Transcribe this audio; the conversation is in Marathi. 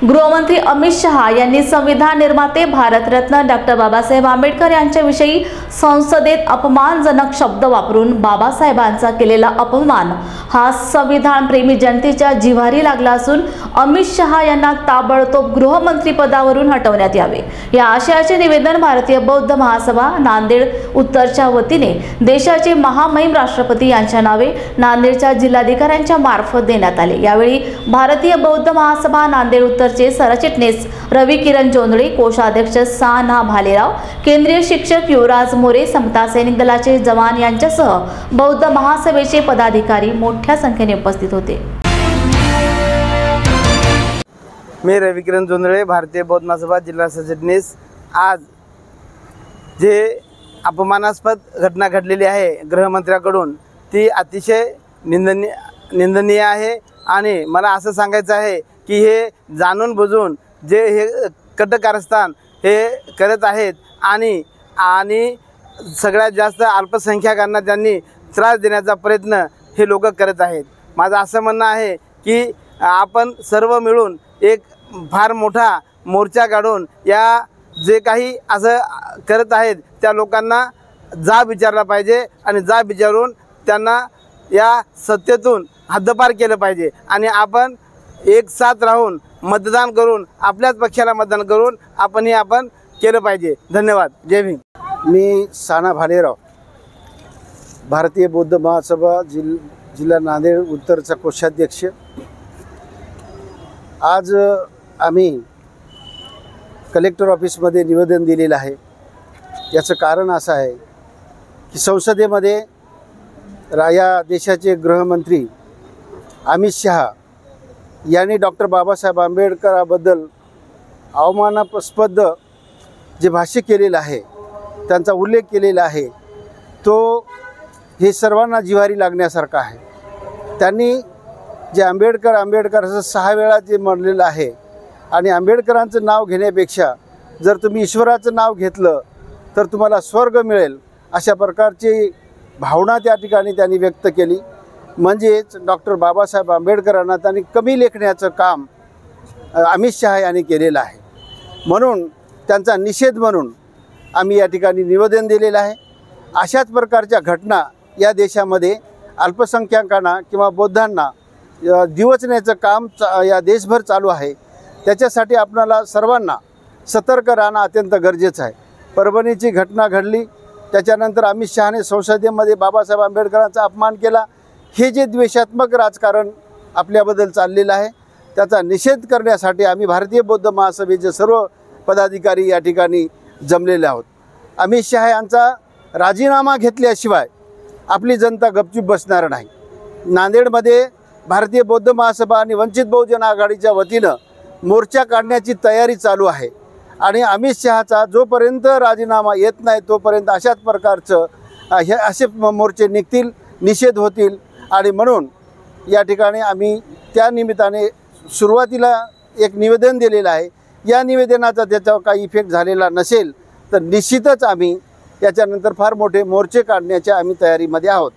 गृहमंत्री अमित शहा यांनी संविधान निर्माते भारतरत्न डॉक्टर बाबासाहेब आंबेडकर यांच्याविषयी संसदेत अपमानजनक शब्द वापरून बाबासाहेबांचा केलेला अपमान हा संविधान प्रेमी जनतेच्या जिव्हारी लागला असून अमित शहा यांना ताबडतोब गृहमंत्री पदावरून हटवण्यात यावे, या आशयाचे निवेदन भारतीय बौद्ध महासभा नांदेड उत्तरच्या वतीने देशाचे महामहिम राष्ट्रपती यांच्या नावे नांदेडच्या जिल्हाधिकाऱ्यांच्या मार्फत देण्यात आले। यावेळी भारतीय बौद्ध महासभा नांदेड उत्तरचे सरचिटणीस रवी किरण जोंधळे, कोषाध्यक्ष साना भालेराव, केंद्रीय शिक्षक युवराज मोरे, समता सैनिक दलाचे जवान यांच्यासह बौद्ध महासभेचे पदाधिकारी मोठ्या संख्येने उपस्थित होते। मी रवी किरण जोंधळे, भारतीय बौद्ध महासभा जिल्हा सरचिटणीस। आज जे अपमानास्पद घटना घडलेली आहे गृहमंत्र्याकडून, ती अतिशय निंदनीय आहे आणि मला असं सांगायचं आहे की हे जाणून बुजून जे हे कटकारस्थान हे करत आहेत आणि सगळ्यात जास्त अल्पसंख्याकांना त्यांनी त्रास देण्याचा प्रयत्न हे लोक करत आहेत। माझं असं म्हणणं आहे की आपण सर्व मिळून एक फार मोठा मोर्चा काढून या जे काही असं करत आहेत त्या लोकांना जाब विचारला पाहिजे आणि जाब विचारून त्यांना या सत्तेतून हद्दपार केलं पाहिजे आणि आपण एक साथ राहून मतदान करून आपल्याच पक्षाला मतदान करून आपण केलं पाहिजे। धन्यवाद। जय भीम। मी साना भालेराव, भारतीय बौद्ध महासभा जिल्हा नांदेड उत्तरचा कोषाध्यक्ष। आज आम्ही कलेक्टर ऑफिसमध्ये निवेदन दिलेलं आहे। याचं कारण असं आहे की संसदेमध्ये या देशाचे गृहमंत्री अमित शहा यांनी डॉक्टर बाबासाहेब आंबेडकराबद्दल अवमानास्पद जे भाष्य केलेलं आहे, त्यांचा उल्लेख केलेला आहे, तो हे सर्वांना जिव्हारी लागण्यासारखा आहे। त्यांनी जे आंबेडकर असं 6 वेळा जे म्हणलेलं आहे आणि आंबेडकरांचं नाव घेण्यापेक्षा जर तुम्ही ईश्वराचं नाव घेतलं तर तुम्हाला स्वर्ग मिळेल, अशा प्रकारची भावना त्या ठिकाणी त्यांनी व्यक्त केली। म्हणजेच डॉक्टर बाबासाहेब आंबेडकरांना त्यांनी कमी लेखण्याचं काम अमित शहा यांनी केलेलं आहे। म्हणून त्यांचा निषेध म्हणून आम्ही या ठिकाणी निवेदन दिलेलं आहे। अशाच प्रकारच्या घटना या देशामध्ये अल्पसंख्याकांना किंवा बौद्धांना दिवचण्याचं काम या देशभर चालू आहे। त्याच्यासाठी आपल्याला सर्वांना सतर्क राहणं अत्यंत गरजेचं आहे। परभणीची घटना घडली, त्याच्यानंतर अमित शहाने संसदेमध्ये बाबासाहेब आंबेडकरांचा अपमान केला। हे जे द्वेषात्मक राजकारण आपल्याबद्दल चाललेलं आहे त्याचा निषेध करण्यासाठी आम्ही भारतीय बौद्ध महासभेचे सर्व पदाधिकारी या ठिकाणी जमलेले आहोत। अमित शहा यांचा राजीनामा घेतल्याशिवाय आपली जनता गपचूप बसणार नाही। नांदेडमध्ये भारतीय बौद्ध महासभा आणि वंचित बहुजन आघाडीच्या वतीनं मोर्चा काढण्याची तयारी चालू आहे आणि अमित शहाचा जोपर्यंत राजीनामा येत नाही तोपर्यंत अशाच प्रकारचं हे असे मोर्चे निघतील, निषेध होतील। आणि म्हणून या ठिकाणी आम्ही त्या निमित्ताने सुरुवातीला एक निवेदन दिलेलं आहे। या निवेदनाचा त्याच्यावर काही इफेक्ट झालेला नसेल तर निश्चितच आम्ही याच्यानंतर फार मोठे मोर्चे काढण्याच्या आम्ही तयारीमध्ये आहोत।